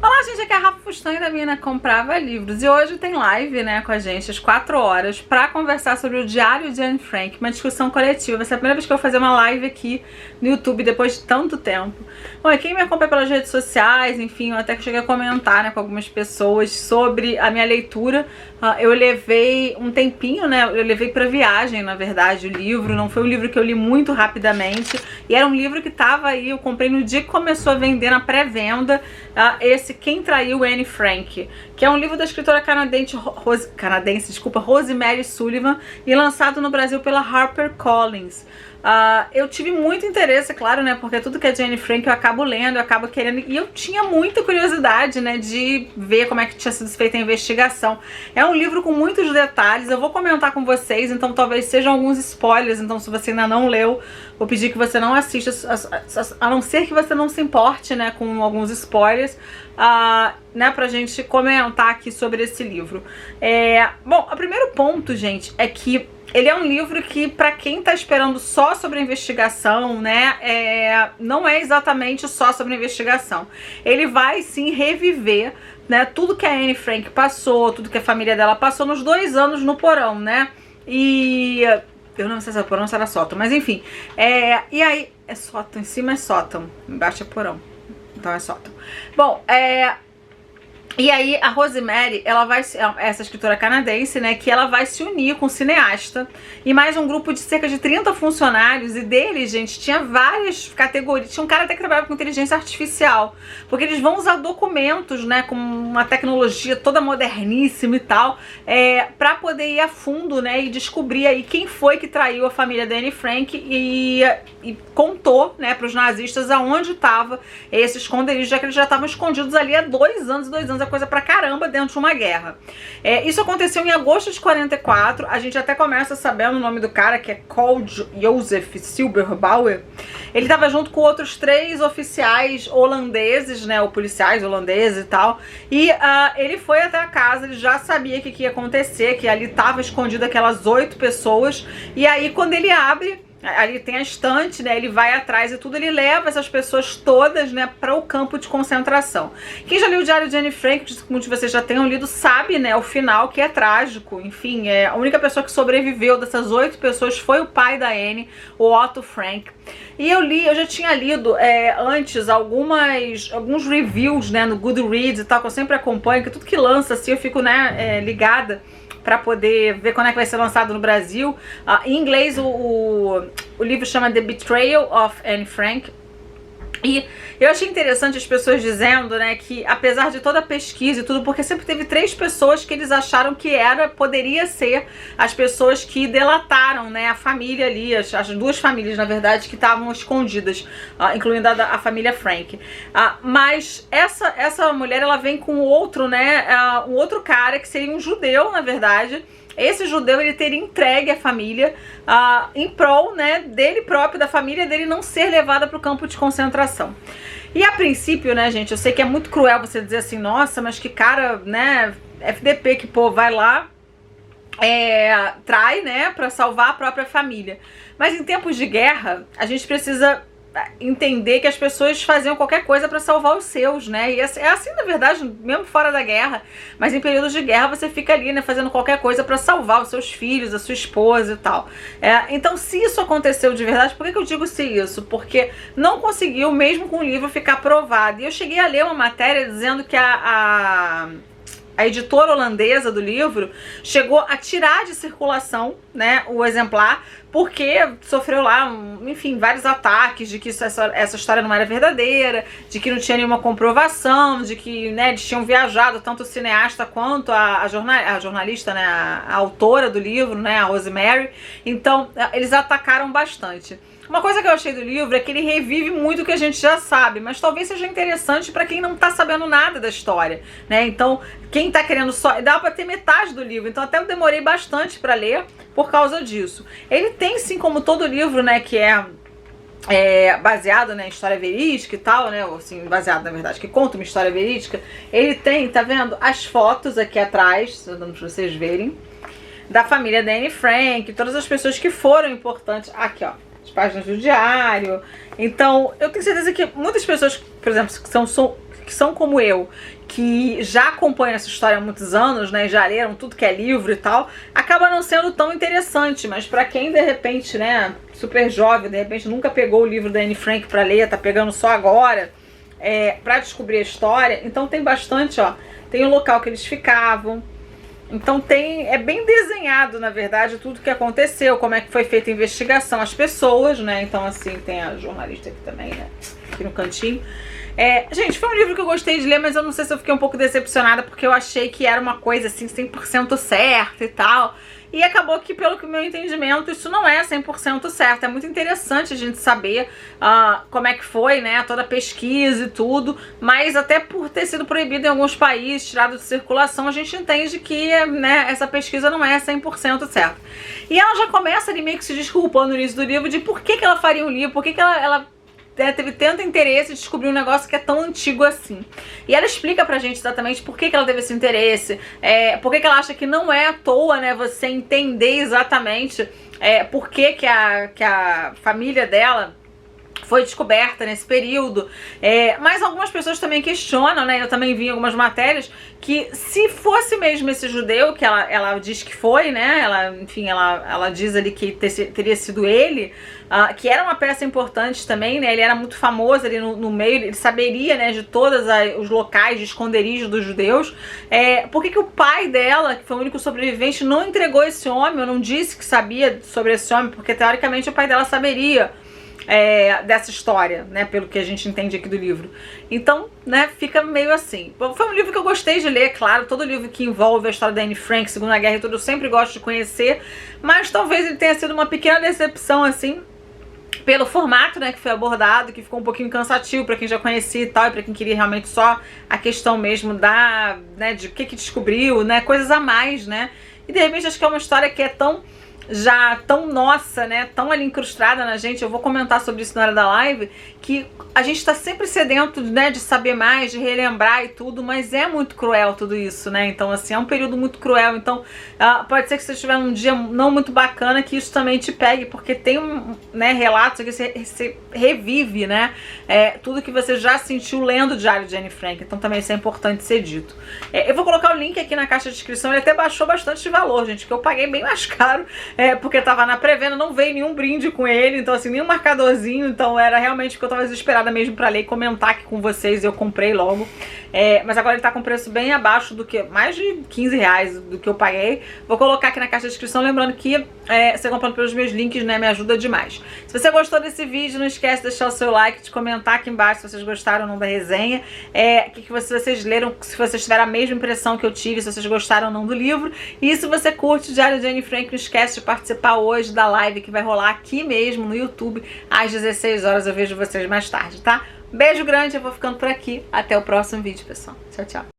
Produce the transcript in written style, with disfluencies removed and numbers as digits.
Olá, gente, aqui é a Rafa Fustan da Mina Comprava Livros e hoje tem live, né, com a gente às 4 horas pra conversar sobre o Diário de Anne Frank, uma discussão coletiva. Vai ser a primeira vez que eu vou fazer uma live aqui no YouTube depois de tanto tempo. Bom, e quem me acompanha pelas redes sociais, enfim, eu até que cheguei a comentar, né, com algumas pessoas sobre a minha leitura. Eu levei um tempinho, né, eu levei pra viagem, na verdade, o livro. Não foi um livro que eu li muito rapidamente e era um livro que tava aí, eu comprei no dia que começou a vender na pré-venda, esse Quem Traiu Anne Frank, que é um livro da escritora canadense, Rosemary Sullivan, e lançado no Brasil pela HarperCollins. Eu tive muito interesse, claro, né, porque tudo que é de Anne Frank eu acabo lendo, eu acabo querendo, e eu tinha muita curiosidade, né, de ver como é que tinha sido feita a investigação. É um livro com muitos detalhes, eu vou comentar com vocês, então talvez sejam alguns spoilers, então se você ainda não leu, vou pedir que você não assista, a não ser que você não se importe, né, com alguns spoilers, né, pra gente comentar aqui sobre esse livro. Bom, o primeiro ponto, gente, é que ele é um livro que, pra quem tá esperando só sobre a investigação, né, não é exatamente só sobre a investigação. Ele vai, sim, reviver, né, tudo que a Anne Frank passou, tudo que a família dela passou nos 2 anos no porão, né, e eu não sei se é porão ou se era sótão, mas enfim, e aí, é sótão, em cima é sótão, embaixo é porão, então é sótão. Bom, e aí a Rosemary, ela vai, essa escritora canadense, né, que ela vai se unir com o cineasta e mais um grupo de cerca de 30 funcionários, e deles, gente, tinha várias categorias. Tinha um cara até que trabalhava com inteligência artificial, porque eles vão usar documentos, né, com uma tecnologia toda moderníssima e tal, pra poder ir a fundo, né, e descobrir aí quem foi que traiu a família da Anne Frank e contou, né, pros nazistas aonde estava esse esconderijo, já que eles já estavam escondidos ali há 2 anos, coisa pra caramba dentro de uma guerra. Isso aconteceu em agosto de 44. A gente até começa sabendo o nome do cara, que é Carl Joseph Silberbauer. Ele estava junto com outros 3 oficiais holandeses, né, ou policiais holandeses e tal, e ele foi até a casa. Ele já sabia que ia acontecer, que ali estava escondido aquelas 8 pessoas, e aí quando ele abre, ali tem a estante, né, ele vai atrás e tudo, ele leva essas pessoas todas, né, para o campo de concentração. Quem já leu o Diário de Anne Frank, muitos de vocês já tenham lido, sabe, né, o final, que é trágico. Enfim, a única pessoa que sobreviveu dessas 8 pessoas foi o pai da Anne, o Otto Frank. E eu já tinha lido antes alguns reviews, né, no Goodreads e tal, que eu sempre acompanho, que tudo que lança, assim, eu fico, né, ligada para poder ver quando é que vai ser lançado no Brasil. Em inglês o livro chama The Betrayal of Anne Frank. E eu achei interessante as pessoas dizendo, né, que apesar de toda a pesquisa e tudo, porque sempre teve 3 pessoas que eles acharam que poderia ser as pessoas que delataram, né, a família ali, as 2 famílias, na verdade, que estavam escondidas, incluindo a família Frank. Mas essa mulher, ela vem com outro, né, um outro cara que seria um judeu, na verdade. Esse judeu, ele teria entregue a família em prol, né, dele próprio, da família dele não ser levada para o campo de concentração. E a princípio, né, gente, eu sei que é muito cruel você dizer assim, nossa, mas que cara, né, FDP, que pô, vai lá, trai, né, para salvar a própria família. Mas em tempos de guerra, a gente precisa entender que as pessoas faziam qualquer coisa para salvar os seus, né? E é assim, na verdade, mesmo fora da guerra, mas em períodos de guerra você fica ali, né, fazendo qualquer coisa para salvar os seus filhos, a sua esposa e tal. Então, se isso aconteceu de verdade, por que eu digo se isso? Porque não conseguiu, mesmo com o livro, ficar provado. E eu cheguei a ler uma matéria dizendo que a editora holandesa do livro chegou a tirar de circulação, né, o exemplar, porque sofreu lá, enfim, vários ataques de que essa história não era verdadeira, de que não tinha nenhuma comprovação, de que, né, eles tinham viajado, tanto o cineasta quanto a jornalista, né, a autora do livro, né, a Rosemary. Então, eles atacaram bastante. Uma coisa que eu achei do livro é que ele revive muito o que a gente já sabe, mas talvez seja interessante para quem não tá sabendo nada da história, né? Então, quem tá querendo só... Dá pra ter metade do livro, então até eu demorei bastante para ler por causa disso. Ele tem, sim, como todo livro, né, que baseado, né, em história verídica e tal, né, ou assim, baseado, na verdade, que conta uma história verídica, ele tem, tá vendo, as fotos aqui atrás, dando pra vocês verem, da família da Anne Frank, todas as pessoas que foram importantes, aqui, ó, as páginas do diário. Então, eu tenho certeza que muitas pessoas, por exemplo, que são como eu, que já acompanham essa história há muitos anos, né, já leram tudo que é livro e tal, acaba não sendo tão interessante, mas pra quem de repente, né, super jovem, de repente nunca pegou o livro da Anne Frank pra ler, tá pegando só agora, pra descobrir a história, então tem bastante, ó, tem o local que eles ficavam, então é bem desenhado, na verdade, tudo que aconteceu, como é que foi feita a investigação, as pessoas, né, então assim, tem a jornalista aqui também, né, aqui no cantinho. Gente, foi um livro que eu gostei de ler, mas eu não sei se eu fiquei um pouco decepcionada, porque eu achei que era uma coisa assim 100% certa e tal, e acabou que, pelo que o meu entendimento, isso não é 100% certo. É muito interessante a gente saber como é que foi, né, toda a pesquisa e tudo, mas até por ter sido proibido em alguns países, tirado de circulação, a gente entende que, né, essa pesquisa não é 100% certa. E ela já começa ali meio que se desculpando no início do livro de por que ela faria um livro, por que ela teve tanto interesse em descobrir um negócio que é tão antigo assim. E ela explica pra gente exatamente por que ela teve esse interesse, por que ela acha que não é à toa, né, você entender exatamente por que a família dela foi descoberta nesse período, mas algumas pessoas também questionam, né, eu também vi em algumas matérias, que se fosse mesmo esse judeu, que ela diz que foi, né, ela diz ali que teria sido ele, que era uma peça importante também, né, ele era muito famoso ali no meio, ele saberia, né, de todos os locais de esconderijo dos judeus, por que o pai dela, que foi o único sobrevivente, não entregou esse homem, ou não disse que sabia sobre esse homem, porque teoricamente o pai dela saberia dessa história, né, pelo que a gente entende aqui do livro. Então, né, fica meio assim. Foi um livro que eu gostei de ler, claro, todo livro que envolve a história da Anne Frank, Segunda Guerra e tudo, eu sempre gosto de conhecer, mas talvez ele tenha sido uma pequena decepção, assim, pelo formato, né, que foi abordado, que ficou um pouquinho cansativo pra quem já conhecia e tal, e pra quem queria realmente só a questão mesmo né, de o que descobriu, né, coisas a mais, né, e de repente acho que é uma história que é tão nossa, né, tão ali incrustada na gente. Eu vou comentar sobre isso na hora da live, que a gente tá sempre sedento, né, de saber mais, de relembrar e tudo, mas é muito cruel tudo isso, né, então assim, é um período muito cruel, então pode ser que você estiver num dia não muito bacana, que isso também te pegue, porque tem né, relatos que você revive, né, tudo que você já sentiu lendo o Diário de Anne Frank, então também isso é importante ser dito. Eu vou colocar o link aqui na caixa de descrição, ele até baixou bastante de valor, gente, que eu paguei bem mais caro, porque tava na pré-venda, não veio nenhum brinde com ele, então assim, nenhum marcadorzinho, então era realmente porque eu tava desesperada mesmo pra ler e comentar aqui com vocês, e eu comprei logo. Mas agora ele tá com preço bem abaixo do que, mais de 15 reais do que eu paguei. Vou colocar aqui na caixa de descrição, lembrando que você comprando pelos meus links, né, me ajuda demais. Se você gostou desse vídeo, não esquece de deixar o seu like, de comentar aqui embaixo se vocês gostaram ou não da resenha, que vocês leram, se vocês tiveram a mesma impressão que eu tive, se vocês gostaram ou não do livro. E se você curte o Diário de Anne Frank, não esquece de participar hoje da live que vai rolar aqui mesmo no YouTube às 16 horas. Eu vejo vocês mais tarde, tá? Beijo grande, eu vou ficando por aqui. Até o próximo vídeo, pessoal. Tchau, tchau.